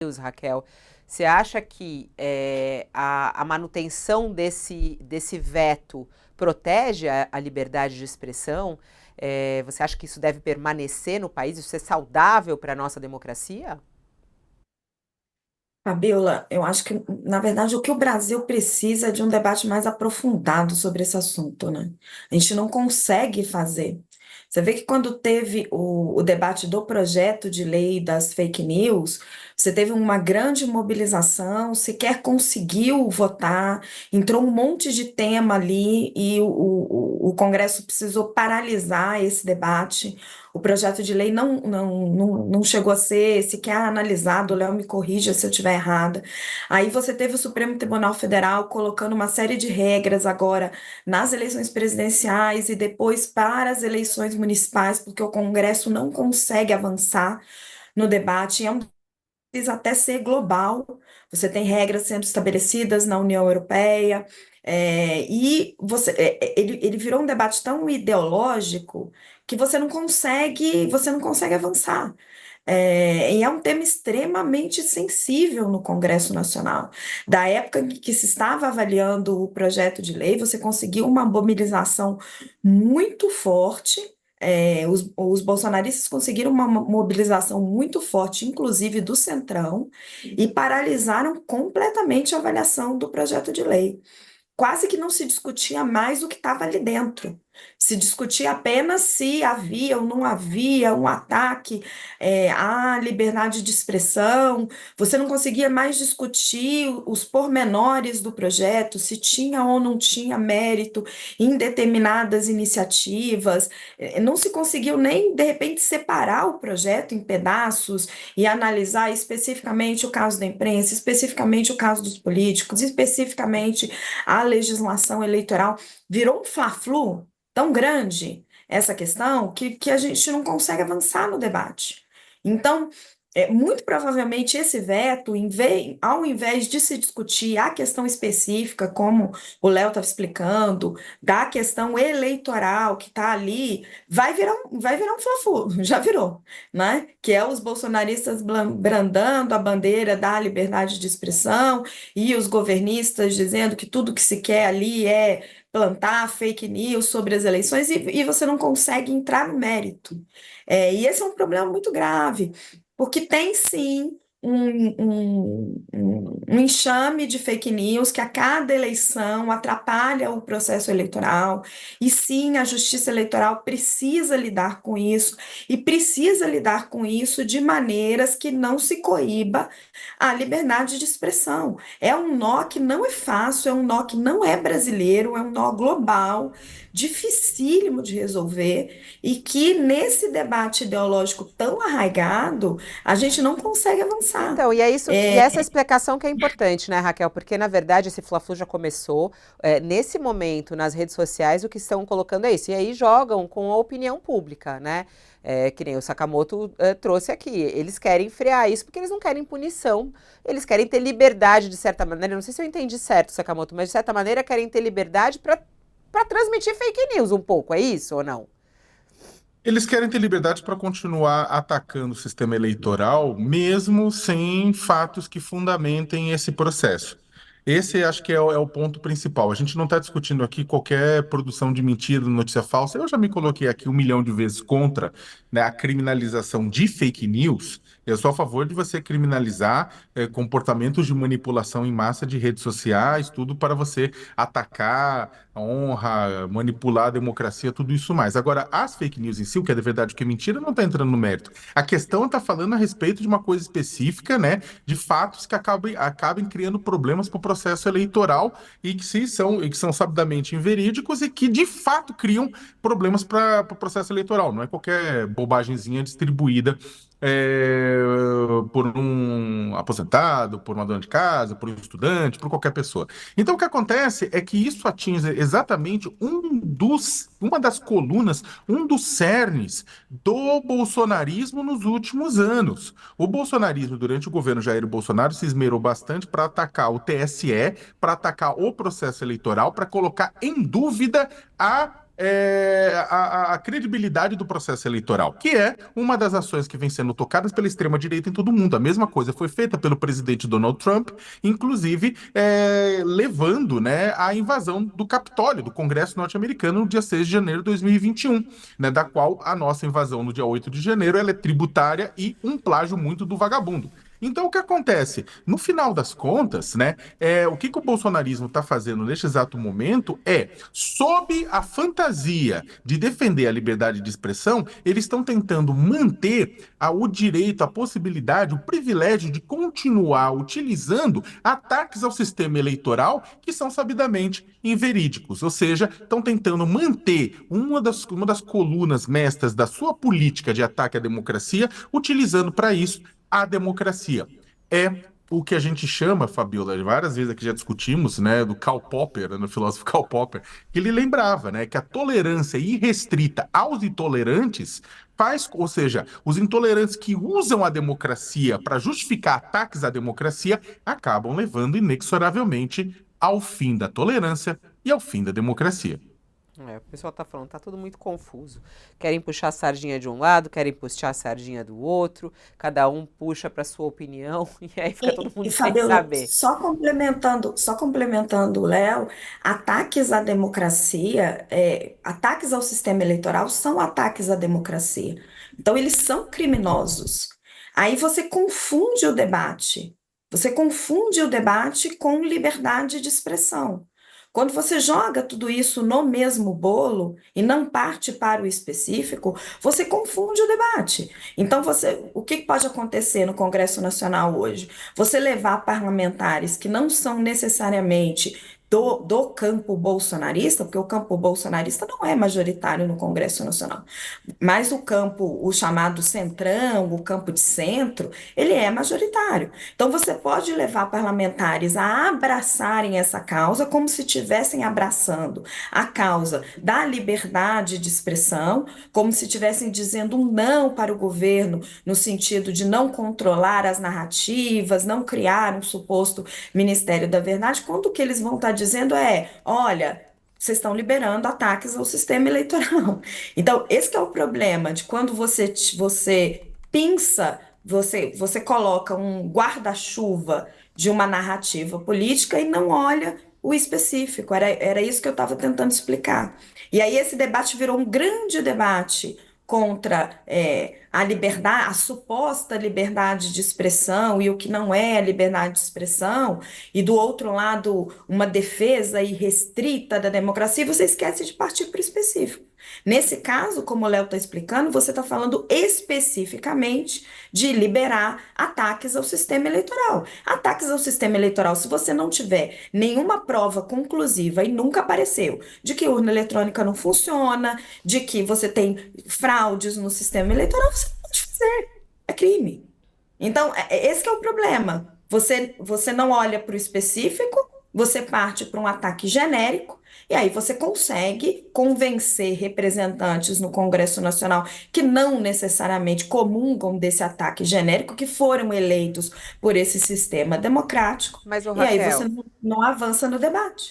Raquel, você acha que a manutenção desse veto protege a liberdade de expressão? Você acha que isso deve permanecer no país? Isso é saudável para a nossa democracia? Fabiola, eu acho que, na verdade, o que o Brasil precisa é de um debate mais aprofundado sobre esse assunto, né? A gente não consegue fazer. Você vê que quando teve o debate do projeto de lei das fake news, você teve uma grande mobilização, sequer conseguiu votar, entrou um monte de tema ali e o Congresso precisou paralisar esse debate. O projeto de lei não chegou a ser sequer analisado. O Léo me corrija se eu estiver errada. Aí você teve o Supremo Tribunal Federal colocando uma série de regras agora nas eleições presidenciais e depois para as eleições municipais, porque o Congresso não consegue avançar no debate. Precisa até ser global. Você tem regras sendo estabelecidas na União Europeia, ele virou um debate tão ideológico que você não consegue avançar. E é um tema extremamente sensível no Congresso Nacional. Da época em que se estava avaliando o projeto de lei, você conseguiu uma mobilização muito forte. Os bolsonaristas conseguiram uma mobilização muito forte, inclusive do Centrão, e paralisaram completamente a avaliação do projeto de lei. Quase que não se discutia mais o que estava ali dentro. Se discutia apenas se havia ou não havia um ataque, à liberdade de expressão. Você não conseguia mais discutir os pormenores do projeto, se tinha ou não tinha mérito em determinadas iniciativas. Não se conseguiu nem, de repente, separar o projeto em pedaços e analisar especificamente o caso da imprensa, especificamente o caso dos políticos, especificamente a legislação eleitoral. Virou um fla-flu tão grande essa questão que a gente não consegue avançar no debate. Então, muito provavelmente esse veto, ao invés de se discutir a questão específica, como o Léo estava explicando, da questão eleitoral que está ali, vai virar um fla-flu, já virou, né? Que é os bolsonaristas brandando a bandeira da liberdade de expressão e os governistas dizendo que tudo que se quer ali é plantar fake news sobre as eleições e você não consegue entrar no mérito. E esse é um problema muito grave, porque tem sim um enxame de fake news que a cada eleição atrapalha o processo eleitoral, e sim, a justiça eleitoral precisa lidar com isso, e precisa lidar com isso de maneiras que não se coíba a liberdade de expressão. É um nó que não é fácil, é um nó que não é brasileiro, é um nó global, dificílimo de resolver, e que nesse debate ideológico tão arraigado, a gente não consegue avançar. Então, e é isso, e É, essa explicação que é importante, né, Raquel? Porque, na verdade, esse Fla-Flu já começou. Nesse momento, nas redes sociais, o que estão colocando é isso. E aí jogam com a opinião pública, né? Que nem o Sakamoto trouxe aqui. Eles querem frear isso porque eles não querem punição. Eles querem ter liberdade, de certa maneira. Não sei se eu entendi certo, Sakamoto, mas de certa maneira querem ter liberdade para transmitir fake news um pouco. É isso ou não? Eles querem ter liberdade para continuar atacando o sistema eleitoral, mesmo sem fatos que fundamentem esse processo. Esse acho que é o ponto principal. A gente não está discutindo aqui qualquer produção de mentira, notícia falsa. Eu já me coloquei aqui 1 milhão de vezes contra, né, a criminalização de fake news. Eu sou a favor de você criminalizar comportamentos de manipulação em massa de redes sociais, tudo para você atacar a honra, manipular a democracia, tudo isso mais. Agora, as fake news em si, o que é de verdade e o que é mentira, não está entrando no mérito. A questão está falando a respeito de uma coisa específica, né, de fatos que acabem criando problemas para o processo eleitoral e que são sabidamente inverídicos e que, de fato, criam problemas para o processo eleitoral. Não é qualquer bobagemzinha distribuída por um aposentado, por uma dona de casa, por um estudante, por qualquer pessoa. Então, o que acontece é que isso atinge exatamente uma das colunas, um dos cernes do bolsonarismo nos últimos anos. O bolsonarismo, durante o governo Jair Bolsonaro, se esmerou bastante para atacar o TSE, para atacar o processo eleitoral, para colocar em dúvida a a credibilidade do processo eleitoral, que é uma das ações que vem sendo tocadas pela extrema-direita em todo o mundo. A mesma coisa foi feita pelo presidente Donald Trump, inclusive levando, né, à invasão do Capitólio, do Congresso norte-americano, no dia 6 de janeiro de 2021, né, da qual a nossa invasão no dia 8 de janeiro ela é tributária e um plágio muito do vagabundo. Então, o que acontece? No final das contas, né, o que o bolsonarismo está fazendo neste exato momento é, sob a fantasia de defender a liberdade de expressão, eles estão tentando manter o direito, a possibilidade, o privilégio de continuar utilizando ataques ao sistema eleitoral que são sabidamente inverídicos. Ou seja, estão tentando manter uma das colunas mestras da sua política de ataque à democracia, utilizando para isso a democracia. É o que a gente chama, Fabiola, várias vezes aqui já discutimos, né, do Karl Popper, né, do filósofo Karl Popper, que ele lembrava, né, que a tolerância irrestrita aos intolerantes faz, ou seja, os intolerantes que usam a democracia para justificar ataques à democracia acabam levando inexoravelmente ao fim da tolerância e ao fim da democracia. O pessoal tá falando, tá tudo muito confuso. Querem puxar a sardinha de um lado, querem puxar a sardinha do outro, cada um puxa para sua opinião, e aí fica todo mundo sem Fabiola, saber. só complementando o Léo, ataques à democracia, ataques ao sistema eleitoral são ataques à democracia. Então, eles são criminosos. Aí você confunde o debate. Você confunde o debate com liberdade de expressão. Quando você joga tudo isso no mesmo bolo e não parte para o específico, você confunde o debate. Então, o que pode acontecer no Congresso Nacional hoje? Você levar parlamentares que não são necessariamente do campo bolsonarista, porque o campo bolsonarista não é majoritário no Congresso Nacional, mas o campo, o chamado centrão, o campo de centro, ele é majoritário. Então, você pode levar parlamentares a abraçarem essa causa como se estivessem abraçando a causa da liberdade de expressão, como se estivessem dizendo um não para o governo, no sentido de não controlar as narrativas, não criar um suposto Ministério da Verdade, quando o que eles vão estar dizendo é: olha, vocês estão liberando ataques ao sistema eleitoral. Então, esse que é o problema de quando você pinça, você coloca um guarda-chuva de uma narrativa política e não olha o específico. Era isso que eu estava tentando explicar. E aí esse debate virou um grande debate contra a liberdade, a suposta liberdade de expressão e o que não é a liberdade de expressão, e do outro lado, uma defesa irrestrita da democracia, e você esquece de partir para o específico. Nesse caso, como o Léo está explicando, você está falando especificamente de liberar ataques ao sistema eleitoral. Ataques ao sistema eleitoral, se você não tiver nenhuma prova conclusiva, e nunca apareceu, de que urna eletrônica não funciona, de que você tem fraudes no sistema eleitoral, você não pode fazer. É crime. Então, esse que é o problema. Você não olha para o específico, você parte para um ataque genérico, e aí você consegue convencer representantes no Congresso Nacional que não necessariamente comungam desse ataque genérico, que foram eleitos por esse sistema democrático, Mas, ô e aí você Raquel, não avança no debate.